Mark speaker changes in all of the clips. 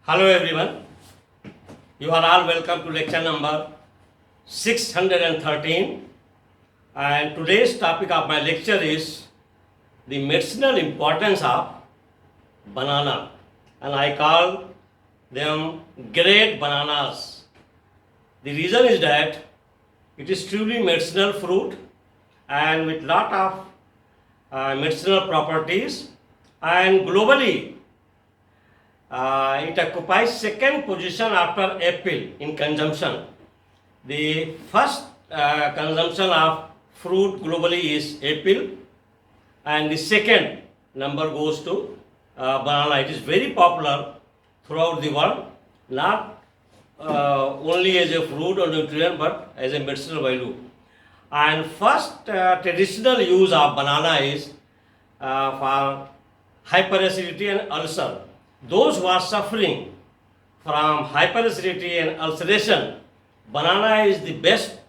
Speaker 1: Hello everyone, you are all welcome to lecture number 613, and today's topic of my lecture is the medicinal importance of banana, and I call them great bananas. The reason is that it is truly medicinal fruit and with lot of medicinal properties, and globally it occupies second position after apple in consumption. The first consumption of fruit globally is apple, and the second number goes to banana. It is very popular throughout the world, not only as a fruit or nutrient, but as a medicinal value. And first traditional use of banana is for hyperacidity and ulcer. Those who are suffering from hyperacidity and ulceration, banana is the best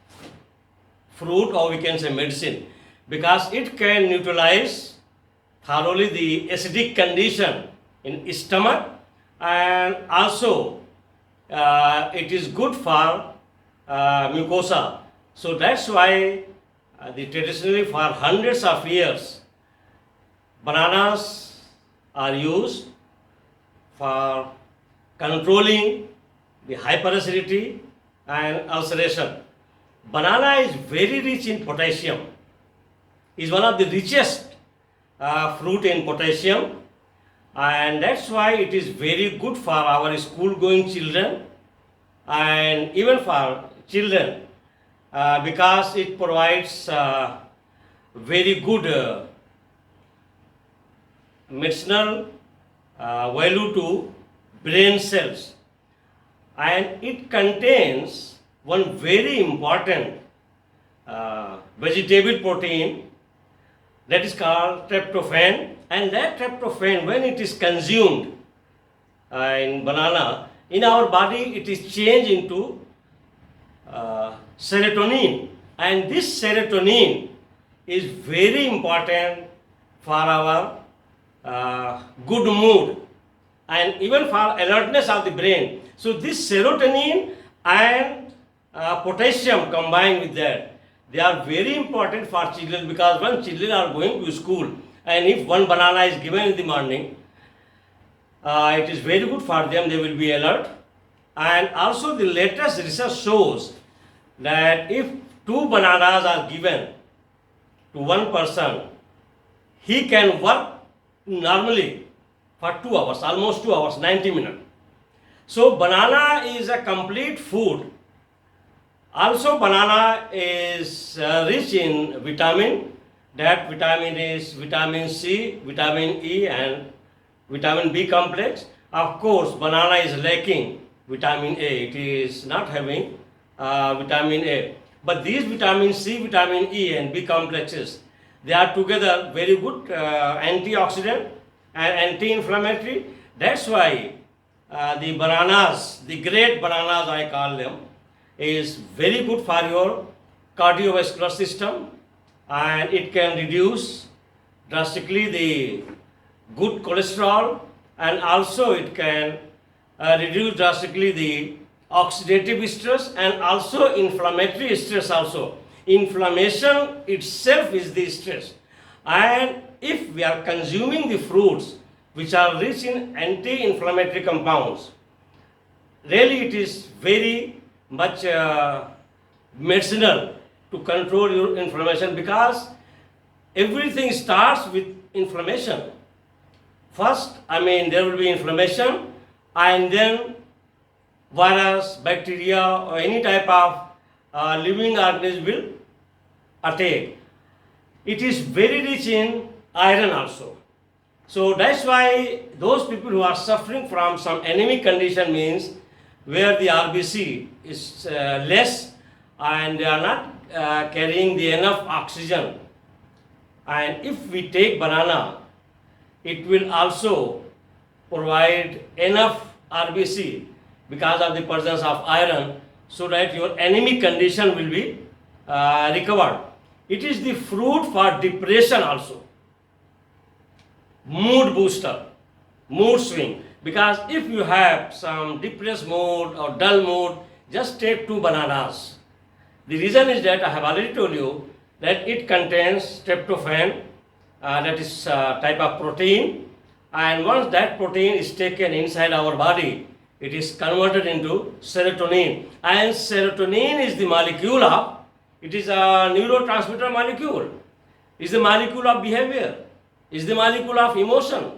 Speaker 1: fruit, or we can say medicine, because it can neutralize thoroughly the acidic condition in stomach, and also it is good for mucosa. So that's why traditionally for hundreds of years bananas are used for controlling the hyperacidity and ulceration. Banana is very rich in potassium, is one of the richest fruit in potassium, and that's why it is very good for our school going children and even for children, because it provides very good medicinal value to brain cells, and it contains one very important vegetable protein that is called tryptophan, and that tryptophan, when it is consumed in banana, in our body it is changed into serotonin, and this serotonin is very important for our good mood and even for alertness of the brain. So this serotonin and potassium combined with that, they are very important for children, because when children are going to school and if one banana is given in the morning, it is very good for them, they will be alert. And also the latest research shows that if two bananas are given to one person, he can work normally for 2 hours, almost 2 hours, 90 minutes. So banana is a complete food. Also banana is rich in vitamin. That vitamin is vitamin C, vitamin E and vitamin B complex. Of course banana is lacking vitamin A, it is not having vitamin A. But these vitamin C, vitamin E and B complexes, they are together very good antioxidant and anti-inflammatory. That's why the bananas, the great bananas I call them, is very good for your cardiovascular system, and it can reduce drastically the good cholesterol, and also it can reduce drastically the oxidative stress and also inflammatory stress also. Inflammation itself is the stress, and if we are consuming the fruits which are rich in anti-inflammatory compounds, really it is very much medicinal to control your inflammation, because everything starts with inflammation. First, there will be inflammation, and then virus, bacteria or any type of living organism will attack. It is very rich in iron also. So that's why those people who are suffering from some anemic condition, means where the RBC is less and they are not carrying the enough oxygen, and if we take banana, it will also provide enough RBC because of the presence of iron, so that your anemic condition will be recovered. It is the fruit for depression also, mood booster, mood swing. Because if you have some depressed mood or dull mood, just take 2 bananas. The reason is that I have already told you that it contains tryptophan, that is type of protein, and once that protein is taken inside our body, it is converted into serotonin, and serotonin is the molecule of, it is a neurotransmitter molecule, is the molecule of behavior, is the molecule of emotion,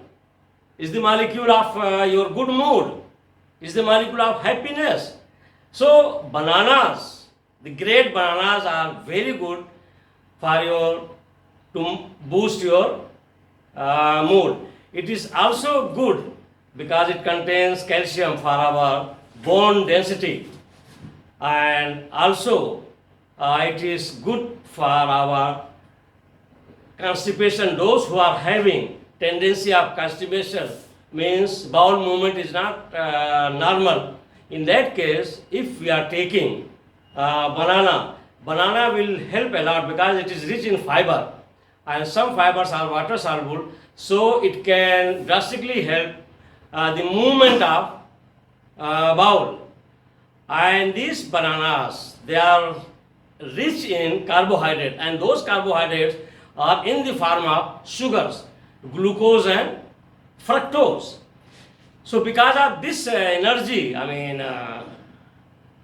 Speaker 1: is the molecule of your good mood, is the molecule of happiness. So bananas, the great bananas are very good for your, to boost your mood. It is also good because it contains calcium for our bone density, and also it is good for our constipation. Those who are having tendency of constipation, means bowel movement is not normal. In that case, if we are taking banana will help a lot because it is rich in fiber, and some fibers are water soluble, so it can drastically help the movement of bowel. And these bananas, they are rich in carbohydrate, and those carbohydrates are in the form of sugars, glucose and fructose. So because of this energy,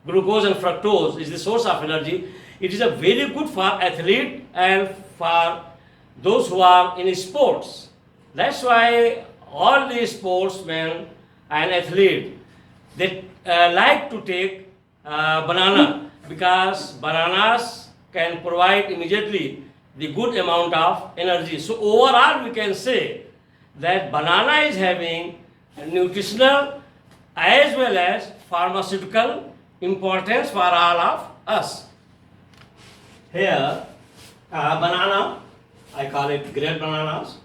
Speaker 1: glucose and fructose is the source of energy. It is a very good for athlete and for those who are in sports. That's why all the sportsmen and athletes, they like to take banana, because bananas can provide immediately the good amount of energy. So overall we can say that banana is having nutritional as well as pharmaceutical importance for all of us. Here, banana, I call it great bananas.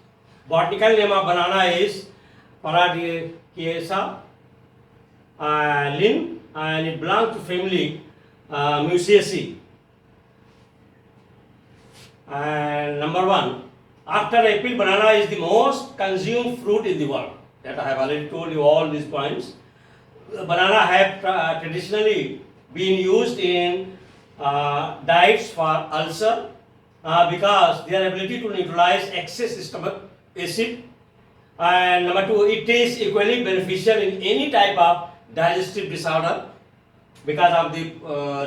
Speaker 1: Botanical name of banana is Paradiaceae Linn, and it belongs to family Musaceae. And number 1, after apple, banana is the most consumed fruit in the world. That I have already told you all these points. Banana have traditionally been used in diets for ulcer because their ability to neutralize excess stomach acid. And number 2, it is equally beneficial in any type of digestive disorder because of the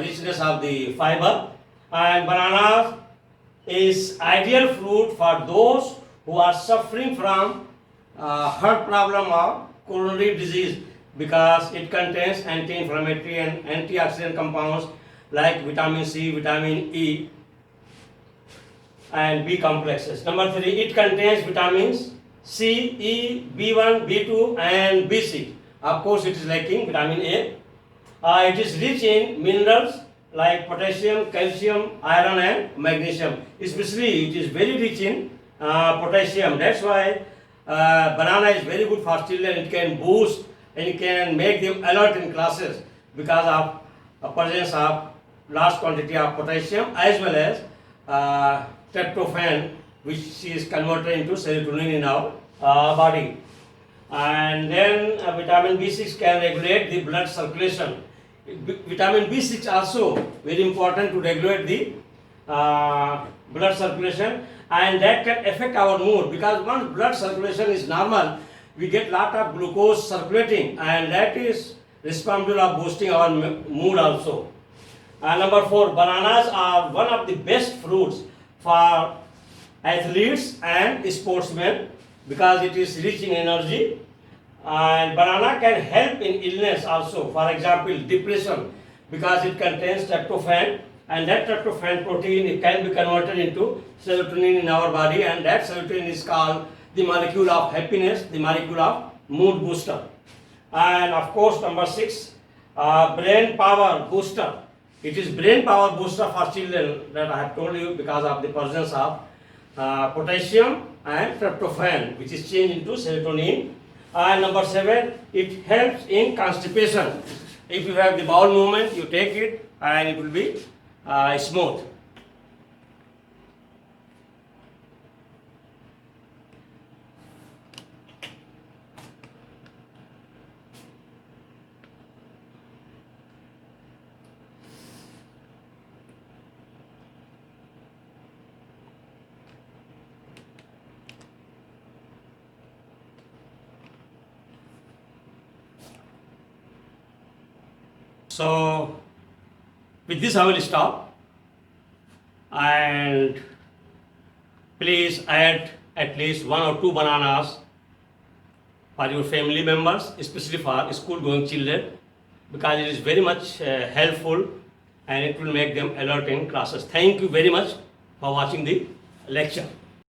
Speaker 1: richness of the fiber. And banana is ideal fruit for those who are suffering from heart problem or coronary disease, because it contains anti-inflammatory and antioxidant compounds like vitamin C, vitamin E and B complexes. Number 3, it contains vitamins C, E, B1, B2 and B6. Of course, it is lacking vitamin A. It is rich in minerals like potassium, calcium, iron and magnesium. Especially it is very rich in potassium. That's why banana is very good for children. It can boost and it can make them alert in classes because of presence of large quantity of potassium as well as tryptophan, which is converted into serotonin in our body. And then vitamin B6 can regulate the blood circulation. Vitamin B6 also very important to regulate the blood circulation, and that can affect our mood, because once blood circulation is normal, we get lot of glucose circulating, and that is responsible of boosting our mood also. Number 4, bananas are one of the best fruits for athletes and sportsmen because it is rich in energy. And banana can help in illness also, for example depression, because it contains tryptophan, and that tryptophan protein, it can be converted into serotonin in our body, and that serotonin is called the molecule of happiness, the molecule of mood booster. And of course number 6, brain power booster. It is brain power booster for children, that I have told you, because of the presence of potassium and tryptophan, which is changed into serotonin. And number 7, it helps in constipation. If you have the bowel movement, you take it and it will be smooth. So with this I will stop, and please add at least 1 or 2 bananas for your family members, especially for school going children, because it is very much helpful and it will make them alert in classes. Thank you very much for watching the lecture.